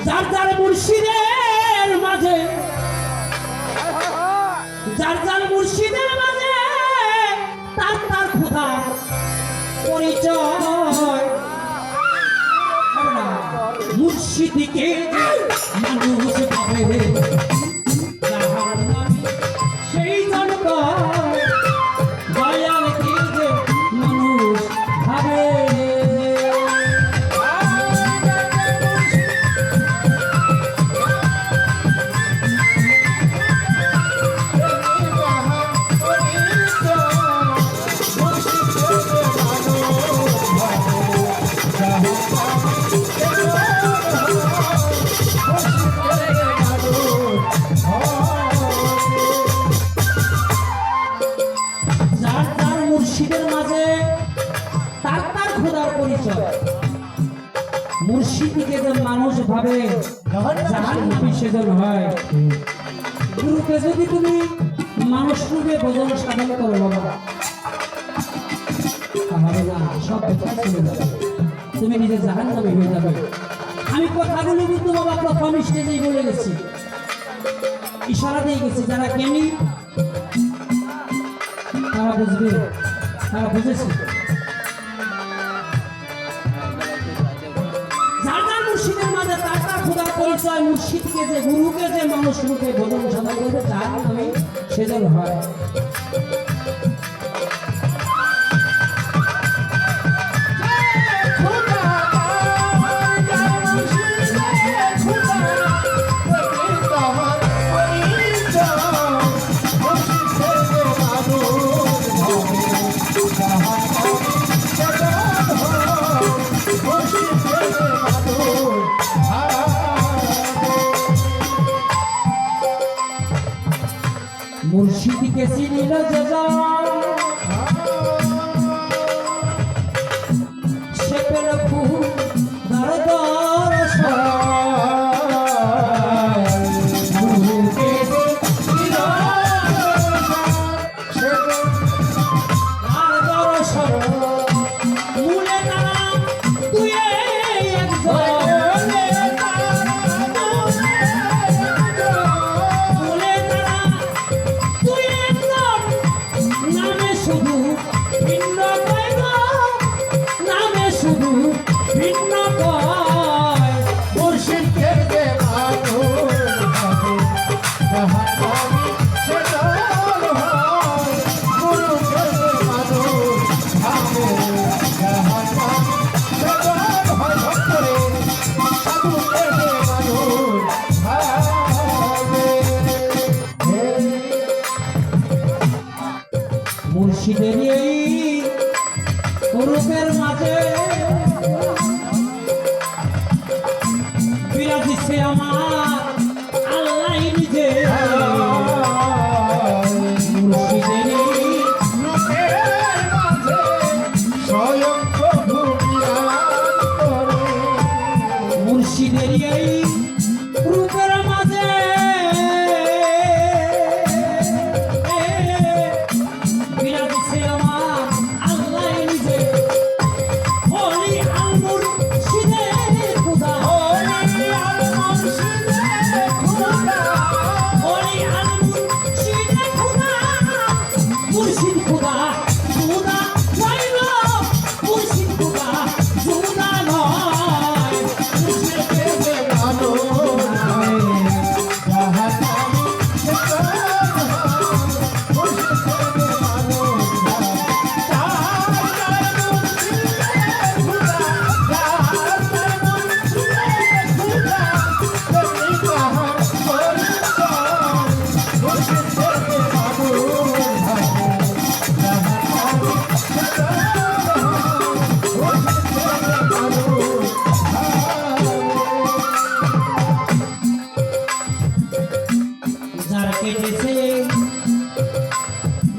যার যার মুর্শিদের মাঝে, যার যার মুর্শিদের মাঝে তার তার খোদা পরিচয়। মুর্শিদকে মানুষ ভাবে সেই জনক দয়ালকে যে মানুষ ভাবে। মুর্শিদের মাঝে তার তার খোদার পরিচয়। মুর্শিদকে যে মানুষ ভাবে জাহান্নামী সেজন হয়। গুরুকে যদি তুমি মানুষ রূপে ভজন সাধন করো বাবা, তাহলে না সব কথা চলে যাবে, তুমি নিজে জাহান্নামী হয়ে যাবে। আমি কথাগুলো কিন্তু বাবা প্রথম স্টেজেই বলে গেছি, ইশারা দিয়ে গেছি। যারা জ্ঞানী তারা বুঝবে, তারা বুঝেছে। যার যার মুর্শিদের মাঝে তার তার খোদার পরিচয়। মুর্শিদকে যে গুরুকে যে মানুষ রূপে ভজন সাধন করবে তার নামে সেজন হয়। মুর্শিদকে চিনিল যে সে পেল খুব মুর্শিদের এই রূপের মাঝে বিরাজিছে আমার আল্লাহ নিজে। মুর্শিদের এই রূপের মাঝে স্বয়ং প্রভু বিরাজ করে। মুর্শিদের এই রূপের মাঝে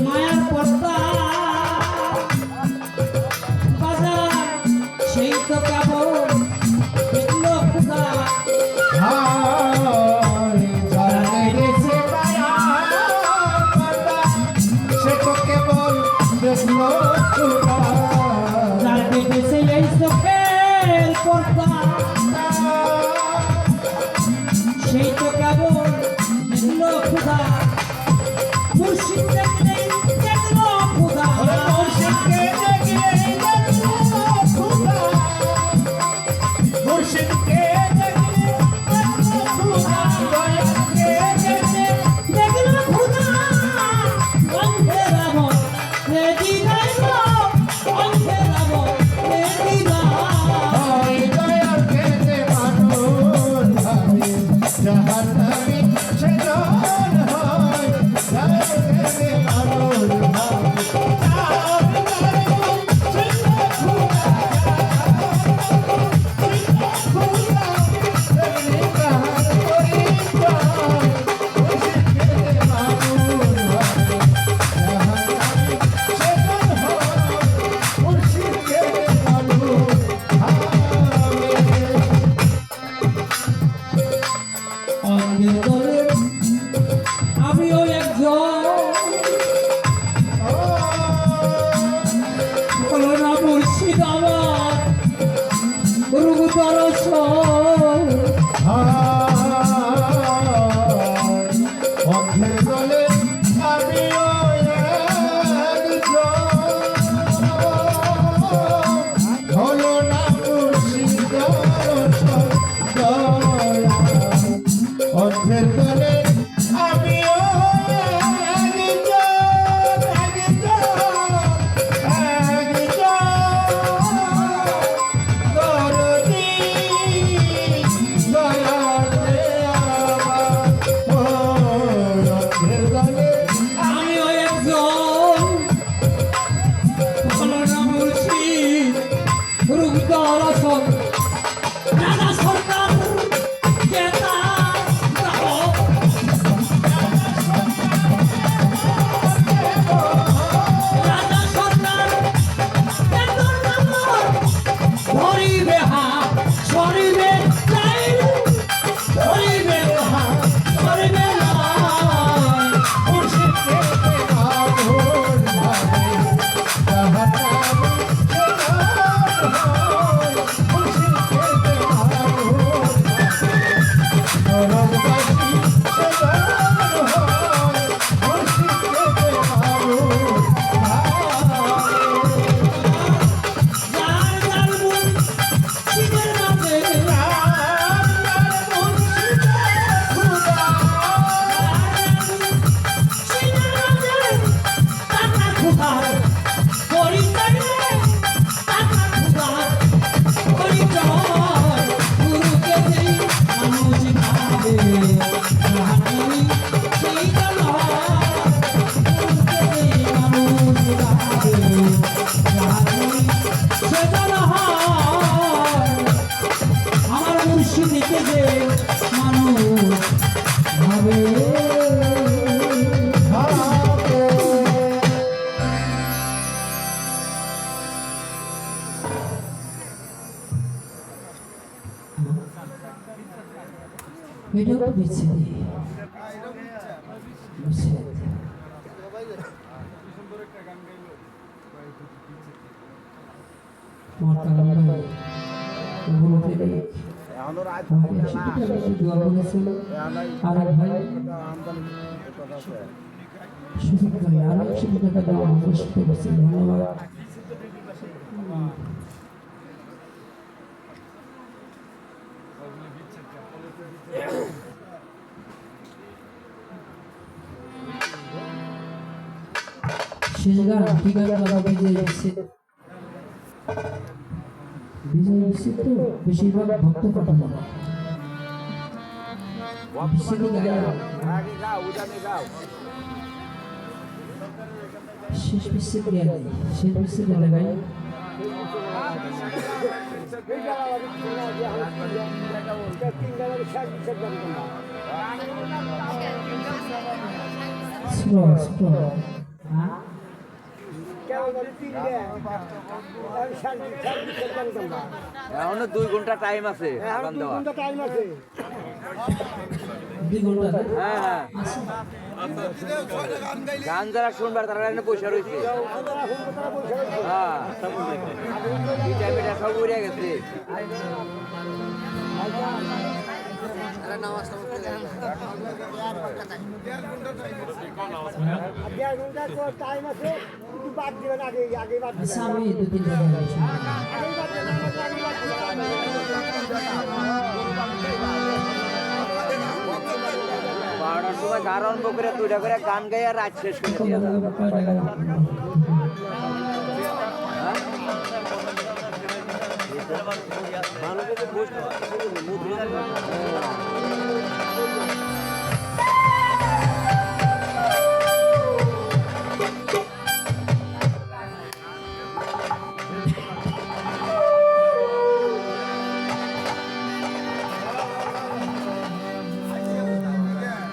মায়ার পর্দা বাজার সেই তো কেবল দেখল খুদা। সে তো কেবল দেখল খুদা। যার কেটেছে এই চোখের পর্দা সেই তো কেবল দেখলো খুদা মুর্শিদ দেখলেই দেখলো খুদা মুর্শিদকে দেখলেই দেখলো খুদা মুর্শিদকে দেখলে দেখলো খুদা দয়ালকে দেখলে দেখলো খুদা অন্ধের আমল রেডি গাইলো অন্ধের আমল রেডি গাই দয়ালকে যে মানুষ ভাবে জাহান্নামী সে জন হয় দয়ালকে যে মানুষ ভাবে অন্ধের দলে আমিও একজন হলো না মুর্শিদ আমার রূপ দর্শন অন্ধের দলে আমিও একজন হলো না মুর্শিদ দর্শন দয়া অন্ধের দলে আমিও দরদি দয়ালে আমার ও অন্ধের দলে আমিও একজন হলো না মুর্শিদ রূপ দর্শন রাজা সরকার কেতা রাজা সরকার কেতন নম্বর ধরিবে হাত সরিবে লাইন ধরিবে হাত সরিবে লাইন মুর্শিদকে আগুন ভাবে জাহান্নামী মুর্শিদকে আগুন নরকবাসী সদান হয় মুর্শিদকে আগুন যার যার মন শীতের মাঝে শীতের মাঝে টাকা খুদার পরিচয় টাকা খুদার পরিচয় গুরুকে যেই মানুষ ভাবে জাহান্নামী সেই দল গুরুকে যেই মানুষ ভাবে জাহান্নামী সে দল আমার মুর্শিদিকে যে মানুষ ভাবে এটাও তো বিচ্ছেদ বিচ্ছেদ তোমার কালাম ভাই ওগুলো ফেলে আমাকে 80 টাকা দিয়ে দোয়া করেছিল আর এক ভাই সুযোগ ভাই আর 100 টাকা দেওয়া আমাকে শিখতে পারছি ধন্যবাদ শেষ গান ঠিক আছে দাদা বিজয় বিচ্ছেদ বিজয় বিচ্ছেদ তো বেশিরভাগ ভক্ত পাঠানো বিচ্ছেদই গায়ে শেষ বিচ্ছেদ গায়ে শেষ বিচ্ছেদ গায়ে স্লো স্লো হ্যাঁ এখনো 2 ঘন্টা টাইম আছে এখন 2 ঘন্টা টাইম আছে 2 ঘন্টা না? হ্যাঁ হ্যাঁ আচ্ছা। গান যারা শুনবার তারা এখানে বসে রয়েছে হ্যাঁ পিঠা পিঠা সব উড়ে গেছে আচ্ছা আমি 2-3 জায়গায় আসি। বারোটার সময় গান আরম্ভ করে 2টা করে গান গাই আর রাত শেষ করে দিয়ে দাও কয় টাকা দিবেন? মানুষের